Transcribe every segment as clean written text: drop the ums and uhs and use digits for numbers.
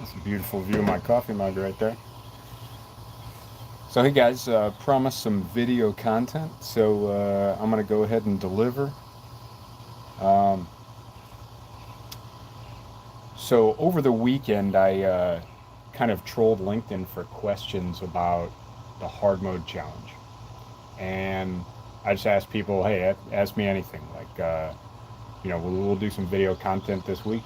That's a beautiful view of my coffee mug right there. So hey guys, promised some video content, so I'm gonna go ahead and deliver. Um, so over the weekend, I kind of trolled LinkedIn for questions about the hard mode challenge, and I just asked people, hey, ask me anything. Like, we'll do some video content this week.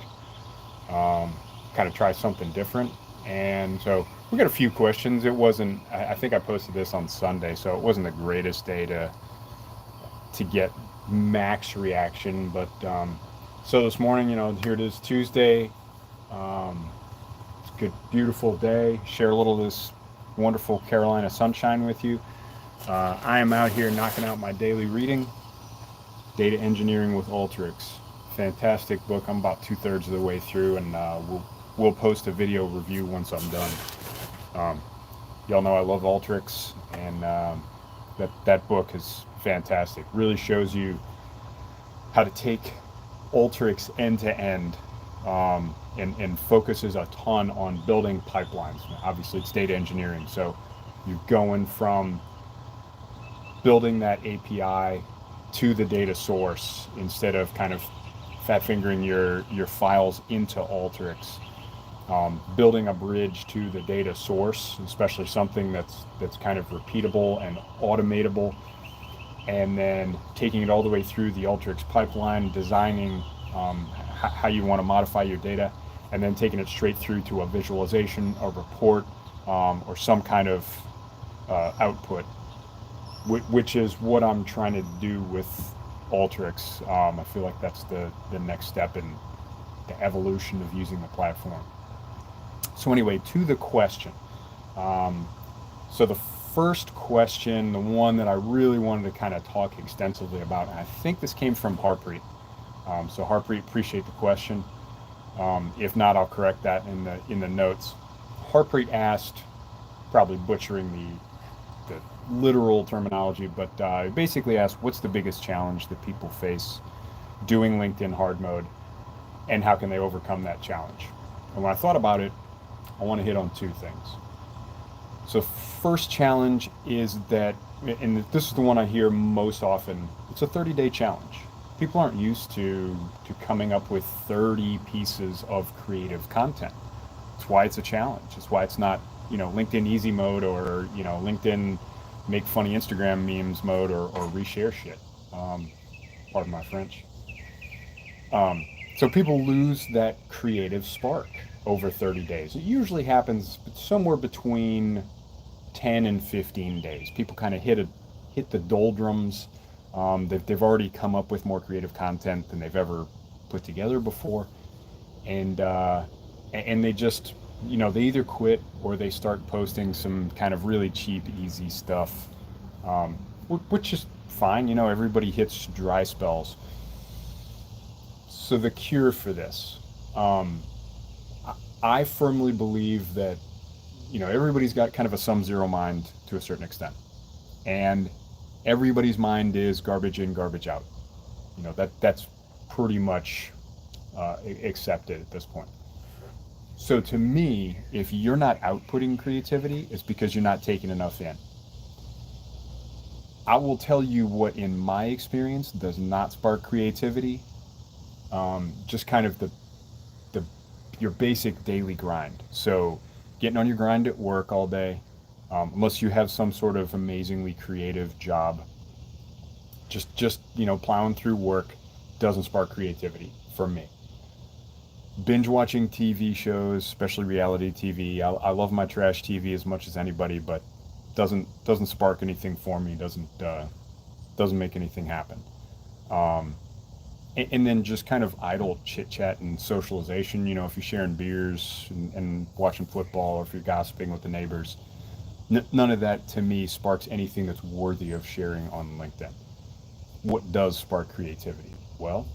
Kind of try something different. And so we got a few questions. It wasn't, I think I posted this on Sunday, so it wasn't the greatest day to get max reaction. But so this morning, here it is Tuesday. It's a good, beautiful day. Share a little of this wonderful Carolina sunshine with you. I am out here knocking out my daily reading, Data Engineering with Alteryx. Fantastic book. I'm about 2/3 of the way through, and we'll post a video review once I'm done. Um, y'all know I love Alteryx, and that book is fantastic. Really shows you how to take Alteryx end to end, and focuses a ton on building pipelines. Obviously, it's data engineering, so you're going from building that API to the data source instead of kind of fat fingering your files into Alteryx. Building a bridge to the data source, especially something that's kind of repeatable and automatable, and then taking it all the way through the Alteryx pipeline, designing how you want to modify your data, and then taking it straight through to a visualization, a report, or some kind of output, which is what I'm trying to do with Alteryx. I feel like that's the next step in the evolution of using the platform. So anyway, to the question. So the first question, the one that I really wanted to kind of talk extensively about, and I think this came from Harpreet. So Harpreet, appreciate the question. If not, I'll correct that in the notes. Harpreet asked, probably butchering the literal terminology, but basically asked, what's the biggest challenge that people face doing LinkedIn hard mode, and how can they overcome that challenge? And when I thought about it, I want to hit on two things. So first challenge is that, and this is the one I hear most often, it's a 30-day challenge. People aren't used to coming up with 30 pieces of creative content. That's why it's a challenge. It's why it's not, LinkedIn easy mode, or, LinkedIn make funny Instagram memes mode, or reshare shit. Pardon my French. So people lose that creative spark over 30 days. It usually happens somewhere between 10 and 15 days. People kind of hit the doldrums. They've already come up with more creative content than they've ever put together before, and they just, they either quit or they start posting some kind of really cheap, easy stuff, which is fine. Everybody hits dry spells. So the cure for this, I firmly believe that, everybody's got kind of a sum zero mind to a certain extent, and everybody's mind is garbage in, garbage out. That's pretty much accepted at this point. So to me, if you're not outputting creativity, it's because you're not taking enough in. I will tell you what, in my experience, does not spark creativity. Just kind of your basic daily grind. So getting on your grind at work all day, unless you have some sort of amazingly creative job, just plowing through work doesn't spark creativity for me. Binge watching TV shows, especially reality TV. I love my trash TV as much as anybody, but doesn't spark anything for me. Doesn't make anything happen. And then just kind of idle chit chat and socialization. If you're sharing beers and watching football, or if you're gossiping with the neighbors, none of that to me sparks anything that's worthy of sharing on LinkedIn. What does spark creativity? Well,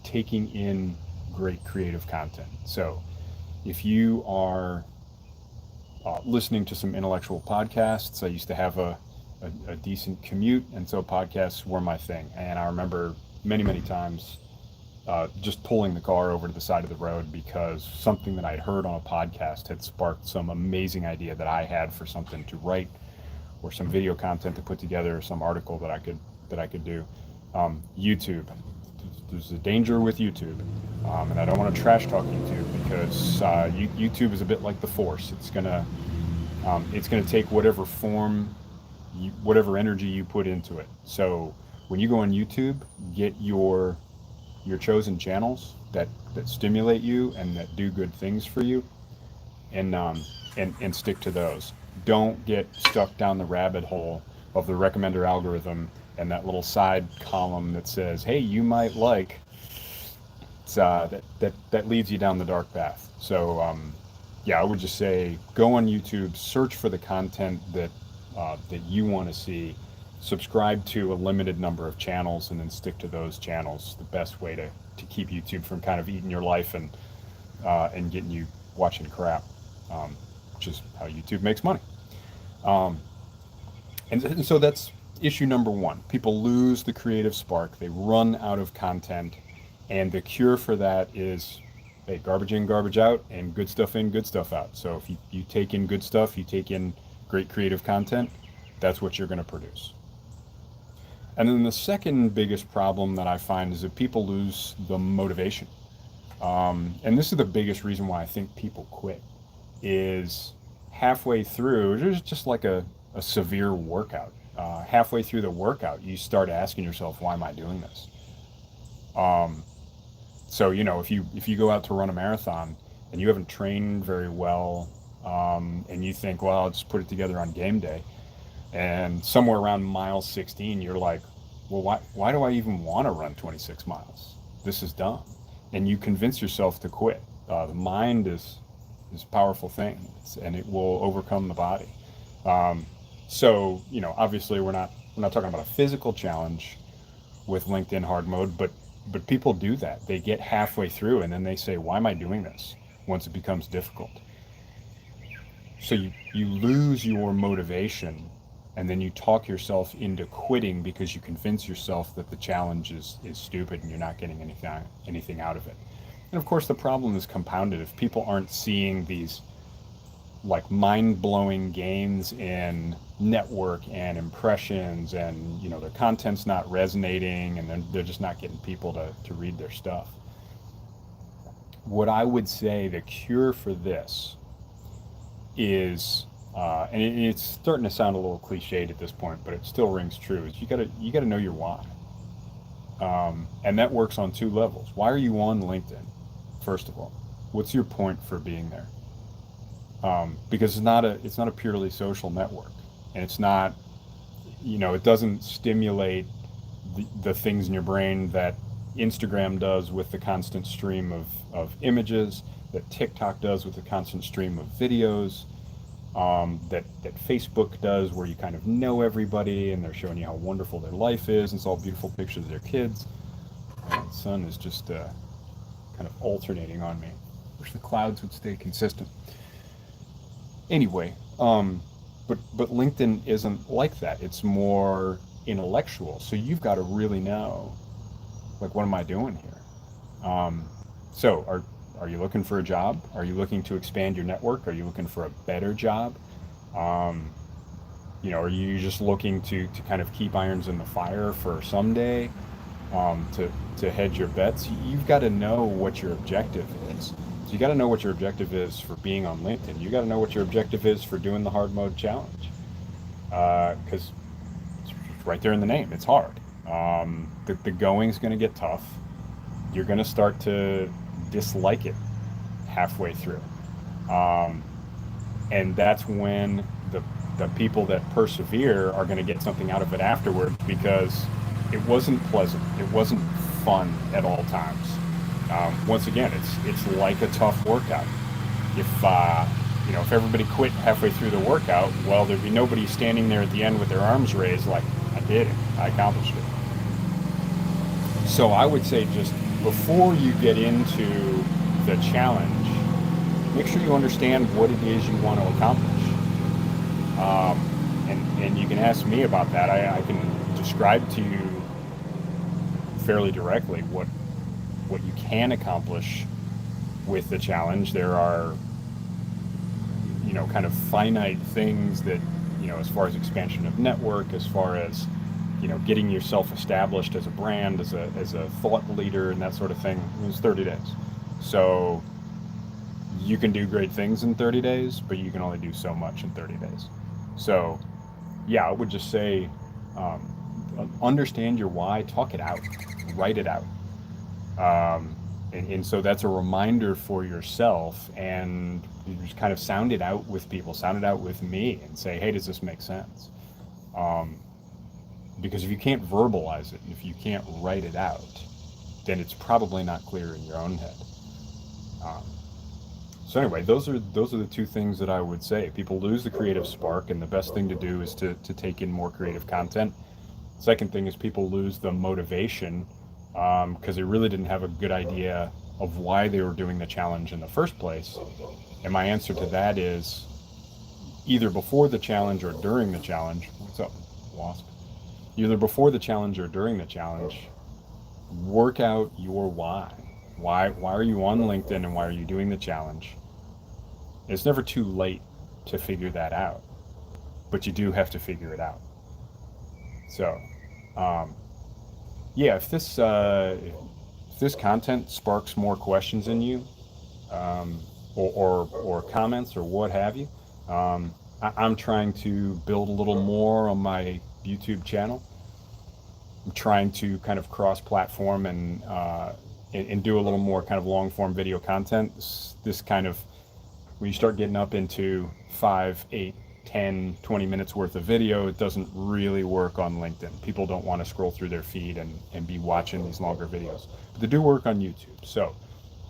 taking in great creative content. So if you are listening to some intellectual podcasts, I used to have a decent commute, and so podcasts were my thing. And I remember many times just pulling the car over to the side of the road because something that I'd heard on a podcast had sparked some amazing idea that I had for something to write, or some video content to put together, or some article that I could do. YouTube. There's a danger with YouTube, and I don't want to trash talk YouTube because YouTube is a bit like the Force. It's gonna take whatever form, whatever energy you put into it. So when you go on YouTube, get your chosen channels that stimulate you and that do good things for you, and stick to those. Don't get stuck down the rabbit hole of the recommender algorithm and that little side column that says, "Hey, you might like." That leads you down the dark path. So yeah, I would just say go on YouTube, search for the content that you want to see, subscribe to a limited number of channels, and then stick to those channels. The best way to keep YouTube from kind of eating your life and getting you watching crap, which is how YouTube makes money. And so that's issue number one. People lose the creative spark. They run out of content. And the cure for that is, hey, garbage in, garbage out, and good stuff in, good stuff out. So if you take in good stuff, you take in great creative content, that's what you're going to produce. And then the second biggest problem that I find is that people lose the motivation. And this is the biggest reason why I think people quit, is halfway through, there's just like a severe workout. Halfway through the workout, you start asking yourself, why am I doing this? So, if you go out to run a marathon and you haven't trained very well, and you think, well, I'll just put it together on game day, and somewhere around mile 16, you're like, well, why do I even want to run 26 miles? This is dumb. And you convince yourself to quit. The mind is a powerful thing, and it will overcome the body. So, obviously we're not talking about a physical challenge with LinkedIn hard mode, but people do that. They get halfway through and then they say, why am I doing this? Once it becomes difficult. So you lose your motivation, and then you talk yourself into quitting because you convince yourself that the challenge is stupid and you're not getting anything out of it. And of course the problem is compounded. If people aren't seeing these like mind-blowing gains in network and impressions, and their content's not resonating, and then they're just not getting people to read their stuff. What I would say the cure for this is, and it's starting to sound a little cliched at this point, but it still rings true, is you gotta know your why. And that works on two levels. Why are you on LinkedIn? First of all, what's your point for being there? Because it's not a purely social network, and it's not, it doesn't stimulate the things in your brain that Instagram does with the constant stream of images, that TikTok does with the constant stream of videos, that Facebook does, where you kind of know everybody and they're showing you how wonderful their life is, and it's all beautiful pictures of their kids. The sun is just kind of alternating on me. Wish the clouds would stay consistent. Anyway, but LinkedIn isn't like that. It's more intellectual. So you've got to really know, like, what am I doing here? So are you looking for a job? Are you looking to expand your network? Are you looking for a better job? Are you just looking to kind of keep irons in the fire for someday, to hedge your bets? You've got to know what your objective is. So you got to know what your objective is for being on LinkedIn. You got to know what your objective is for doing the hard mode challenge, because it's right there in the name. It's hard. The going's going to get tough. You're going to start to dislike it halfway through, and that's when the people that persevere are going to get something out of it afterward, because it wasn't pleasant. It wasn't fun at all times. Once again, it's like a tough workout. If everybody quit halfway through the workout, well, there'd be nobody standing there at the end with their arms raised like, I did it, I accomplished it. So I would say, just before you get into the challenge, make sure you understand what it is you want to accomplish. And you can ask me about that. I can describe to you fairly directly what you can accomplish with the challenge. There are, kind of finite things that, as far as expansion of network, as far as, getting yourself established as a brand, as a thought leader and that sort of thing, is 30 days. So you can do great things in 30 days, but you can only do so much in 30 days. So yeah, I would just say, understand your why, talk it out, write it out. And so that's a reminder for yourself, and you just kind of sound it out with people, sound it out with me, and say, hey, does this make sense? Because if you can't verbalize it, and if you can't write it out, then it's probably not clear in your own head. So anyway, those are the two things that I would say. People lose the creative spark, and the best thing to do is to take in more creative content. Second thing is people lose the motivation because they really didn't have a good idea of why they were doing the challenge in the first place. And my answer to that is either before the challenge or during the challenge. What's up, Wasp? Either before the challenge or during the challenge, work out your why. Why are you on LinkedIn, and why are you doing the challenge? It's never too late to figure that out, but you do have to figure it out. So, yeah, if this content sparks more questions in you, or comments or what have you, I'm trying to build a little more on my YouTube channel. I'm trying to kind of cross-platform and do a little more kind of long-form video content. This kind of, when you start getting up into 5, 8, 10, 20 minutes worth of video, it doesn't really work on LinkedIn. People don't want to scroll through their feed and be watching these longer videos. But they do work on YouTube. So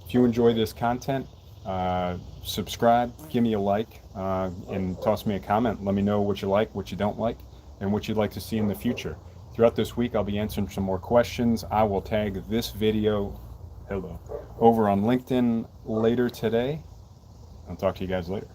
if you enjoy this content, subscribe, give me a like, and toss me a comment. Let me know what you like, what you don't like, and what you'd like to see in the future. Throughout this week, I'll be answering some more questions. I will tag this video, over on LinkedIn later today. I'll talk to you guys later.